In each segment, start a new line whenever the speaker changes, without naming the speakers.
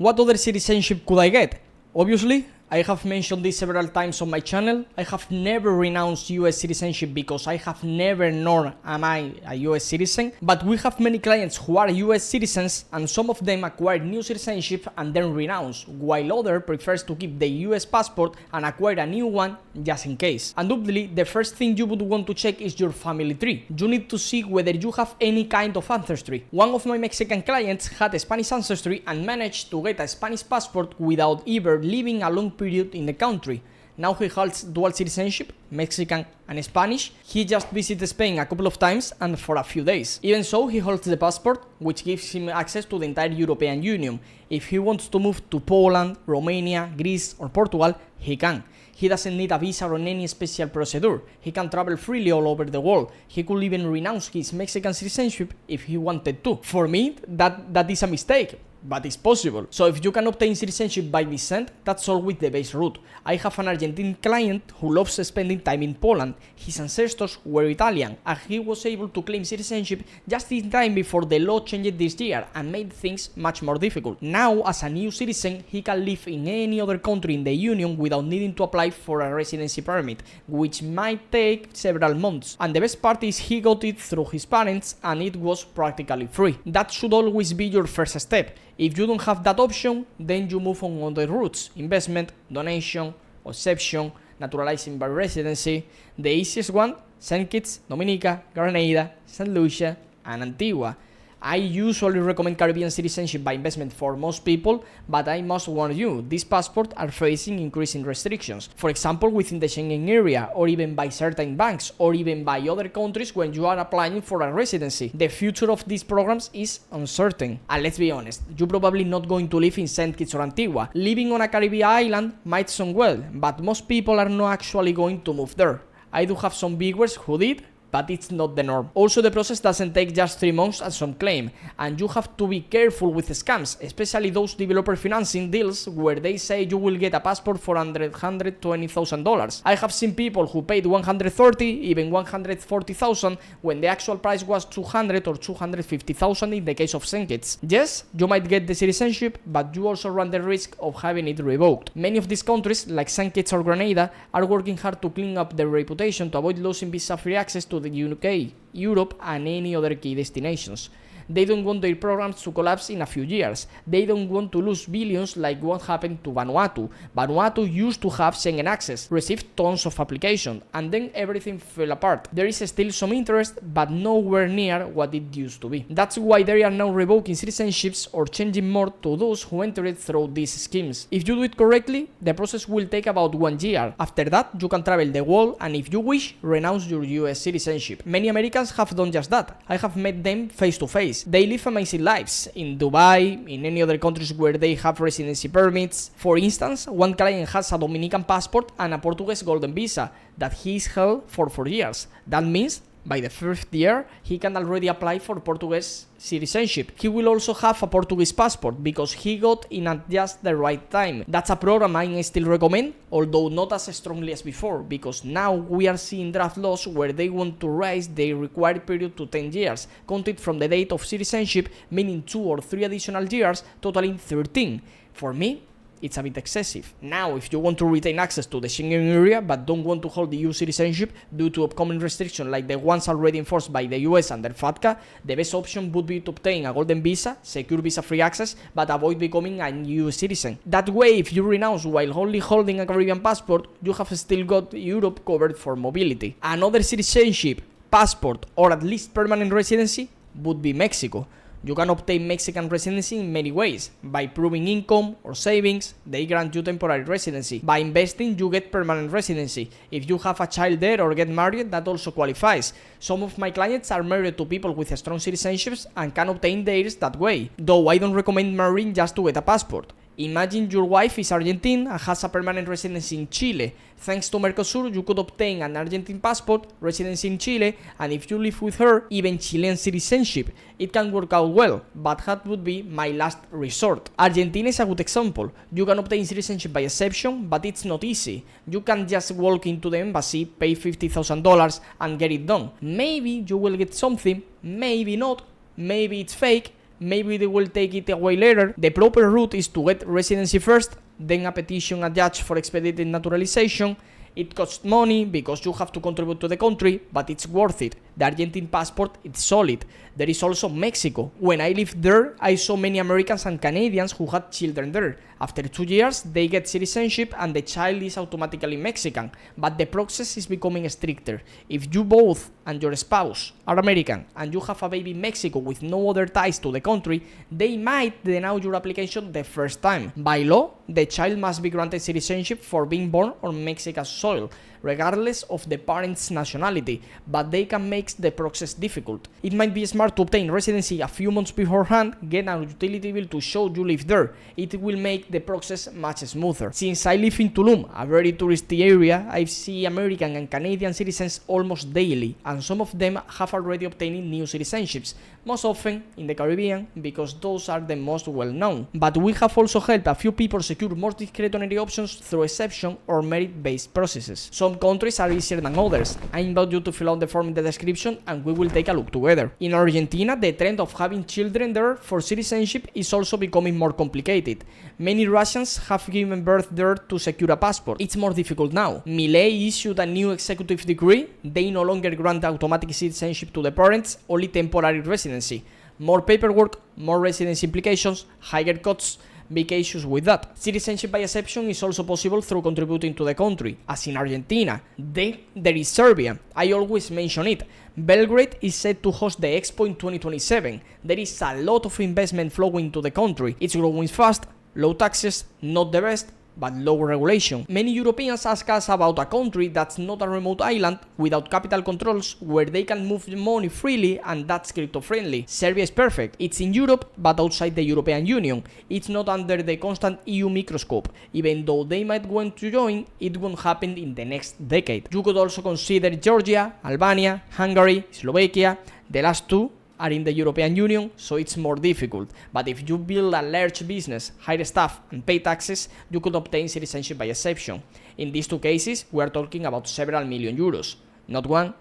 What other citizenship could I get? Obviously, I have mentioned this several times on my channel. I have never renounced US citizenship because I have never known am I a US citizen, but we have many clients who are US citizens and some of them acquire new citizenship and then renounce, while other prefers to keep the US passport and acquire a new one just in case. And obviously, the first thing you would want to check is your family tree. You need to see whether you have any kind of ancestry. One of my Mexican clients had a Spanish ancestry and managed to get a Spanish passport without ever living a long period in the country. Now he holds dual citizenship, Mexican and Spanish. He just visited Spain a couple of times and for a few days. Even so, he holds the passport, which gives him access to the entire European Union. If he wants to move to Poland, Romania, Greece or Portugal, he can. He doesn't need a visa or any special procedure. He can travel freely all over the world. He could even renounce his Mexican citizenship if he wanted to. For me, that is a mistake, but it's possible. So if you can obtain citizenship by descent, that's always the base route. I have an Argentine client who loves spending time in Poland. His ancestors were Italian, and he was able to claim citizenship just in time before the law changed this year and made things much more difficult. Now, as a new citizen, he can live in any other country in the Union without needing to apply for a residency permit, which might take several months. And the best part is he got it through his parents and it was practically free. That should always be your first step. If you don't have that option, then you move on other routes: investment, donation, exception, naturalizing by residency. The easiest one: St. Kitts, Dominica, Grenada, St. Lucia, and Antigua. I usually recommend Caribbean citizenship by investment for most people, but I must warn you, these passports are facing increasing restrictions. For example, within the Schengen area, or even by certain banks, or even by other countries when you are applying for a residency. The future of these programs is uncertain. And let's be honest, you're probably not going to live in St. Kitts or Antigua. Living on a Caribbean island might sound well, but most people are not actually going to move there. I do have some viewers who did, but it's not the norm. Also, the process doesn't take just 3 months as some claim, and you have to be careful with scams, especially those developer financing deals where they say you will get a passport for $120,000. I have seen people who paid $130,000, even $140,000 when the actual price was $200,000 or $250,000 in the case of St. Kitts. Yes, you might get the citizenship, but you also run the risk of having it revoked. Many of these countries, like St. Kitts or Grenada, are working hard to clean up their reputation to avoid losing visa-free access to the UK, Europe, and any other key destinations. They don't want their programs to collapse in a few years. They don't want to lose billions like what happened to Vanuatu. Vanuatu used to have Schengen access, received tons of applications, and then everything fell apart. There is still some interest, but nowhere near what it used to be. That's why they are now revoking citizenships or changing more to those who entered through these schemes. If you do it correctly, the process will take about 1 year. After that, you can travel the world and if you wish, renounce your US citizenship. Many Americans have done just that. I have met them face to face. They live amazing lives in Dubai, in any other countries where they have residency permits. For instance, one client has a Dominican passport and a Portuguese golden visa that he's held for 4 years. That means by the 5th year, he can already apply for Portuguese citizenship. He will also have a Portuguese passport because he got in at just the right time. That's a program I still recommend, although not as strongly as before, because now we are seeing draft laws where they want to raise the required period to 10 years, counted from the date of citizenship, meaning 2 or 3 additional years, totaling 13. For me, it's a bit excessive. Now, if you want to retain access to the Schengen area but don't want to hold the EU citizenship due to upcoming restrictions like the ones already enforced by the US under FATCA, the best option would be to obtain a golden visa, secure visa-free access, but avoid becoming an EU citizen. That way, if you renounce while only holding a Caribbean passport, you have still got Europe covered for mobility. Another citizenship, passport, or at least permanent residency would be Mexico. You can obtain Mexican residency in many ways. By proving income or savings, they grant you temporary residency. By investing, you get permanent residency. If you have a child there or get married, that also qualifies. Some of my clients are married to people with strong citizenships and can obtain theirs that way. Though I don't recommend marrying just to get a passport. Imagine your wife is Argentine and has a permanent residency in Chile. Thanks to Mercosur, you could obtain an Argentine passport, residency in Chile, and if you live with her, even Chilean citizenship. It can work out well, but that would be my last resort. Argentina is a good example. You can obtain citizenship by exception, but it's not easy. You can't just walk into the embassy, pay $50,000 and get it done. Maybe you will get something, maybe not, maybe it's fake, maybe they will take it away later. The proper route is to get residency first, then a petition a judge for expedited naturalization. It costs money because you have to contribute to the country, but it's worth it. The Argentine passport is solid. There is also Mexico. When I lived there, I saw many Americans and Canadians who had children there. After 2 years, they get citizenship and the child is automatically Mexican, but the process is becoming stricter. If you both and your spouse are American and you have a baby in Mexico with no other ties to the country, they might deny your application the first time. By law, the child must be granted citizenship for being born on Mexican soil, regardless of the parent's nationality, but they can make the process difficult. It might be smart to obtain residency a few months beforehand, get a utility bill to show you live there. It will make the process much smoother. Since I live in Tulum, a very touristy area, I see American and Canadian citizens almost daily, and some of them have already obtained new citizenships, most often in the Caribbean, because those are the most well known. But we have also helped a few people secure more discretionary options through exception or merit-based processes. Some countries are easier than others. I invite you to fill out the form in the description and we will take a look together. In Argentina, the trend of having children there for citizenship is also becoming more complicated. Many Russians have given birth there to secure a passport. It's more difficult now. Milei issued a new executive decree. They no longer grant automatic citizenship to the parents, only temporary residency. More paperwork, more residency implications, higher costs. Big issues with that. Citizenship by exception is also possible through contributing to the country, as in Argentina. Then there is Serbia. I always mention it. Belgrade is set to host the Expo in 2027. There is a lot of investment flowing to the country. It's growing fast, low taxes, not the best, but low regulation. Many Europeans ask us about a country that's not a remote island without capital controls where they can move money freely and that's crypto friendly. Serbia is perfect. It's in Europe but outside the European Union. It's not under the constant EU microscope. Even though they might want to join, it won't happen in the next decade. You could also consider Georgia, Albania, Hungary, Slovakia. The last two are in the European Union, so it's more difficult. But if you build a large business, hire staff, and pay taxes, you could obtain citizenship by exception. In these two cases, we are talking about several million euros. Not one,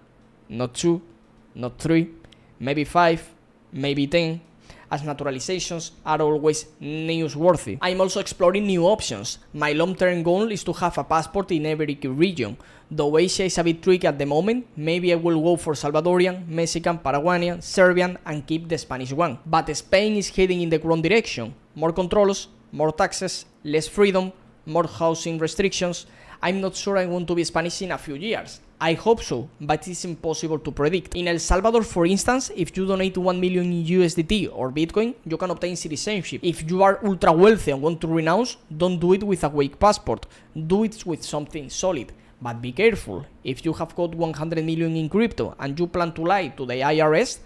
not two, not three, maybe 5, maybe 10, as naturalizations are always newsworthy. I'm also exploring new options. My long-term goal is to have a passport in every key region. Though Asia is a bit tricky at the moment, maybe I will go for Salvadorian, Mexican, Paraguayan, Serbian and keep the Spanish one. But Spain is heading in the wrong direction. More controls, more taxes, less freedom, more housing restrictions. I'm not sure I want to be Spanish in a few years. I hope so, but it's impossible to predict. In El Salvador, for instance, if you donate 1 million in USDT or Bitcoin, you can obtain citizenship. If you are ultra wealthy and want to renounce, don't do it with a fake passport. Do it with something solid. But be careful. If you have got 100 million in crypto and you plan to lie to the IRS,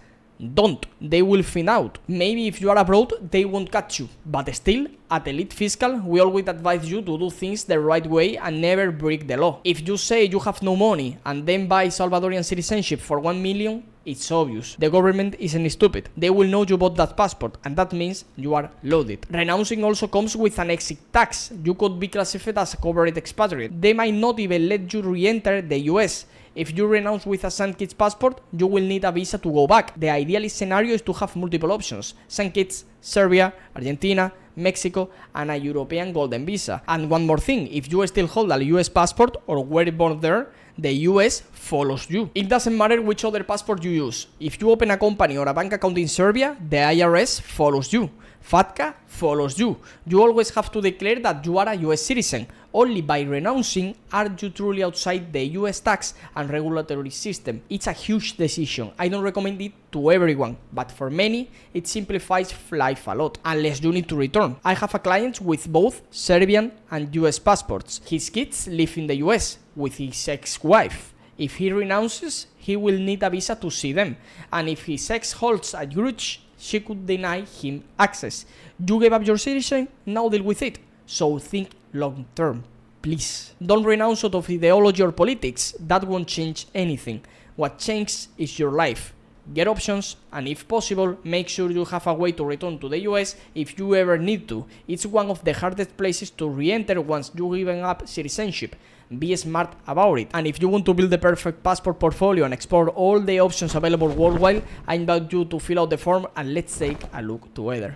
don't. They will find out. Maybe if you are abroad, they won't catch you. But still, at Elite Fiscal, we always advise you to do things the right way and never break the law. If you say you have no money and then buy Salvadorian citizenship for 1 million, it's obvious. The government isn't stupid. They will know you bought that passport, and that means you are loaded. Renouncing also comes with an exit tax. You could be classified as a covered expatriate. They might not even let you re-enter the US. If you renounce with a St. Kitts passport, you will need a visa to go back. The ideal scenario is to have multiple options: St. Kitts, Serbia, Argentina, Mexico, and a European golden visa. And one more thing, if you still hold a US passport or were born there, the US follows you. It doesn't matter which other passport you use. If you open a company or a bank account in Serbia, the IRS follows you. FATCA follows you. You always have to declare that you are a US citizen. Only by renouncing are you truly outside the US tax and regulatory system. It's a huge decision. I don't recommend it to everyone, but for many, it simplifies life a lot, unless you need to return. I have a client with both Serbian and US passports. His kids live in the US with his ex-wife. If he renounces, he will need a visa to see them, and if his ex holds a grudge, she could deny him access. You gave up your citizenship, now deal with it. So think long term, please. Don't renounce out of ideology or politics. That won't change anything. What changes is your life. get options, and if possible, make sure you have a way to return to the US if you ever need to. It's one of the hardest places to re-enter once you given up citizenship. Be smart about it. And if you want to build the perfect passport portfolio and explore all the options available worldwide, I invite you to fill out the form and let's take a look together.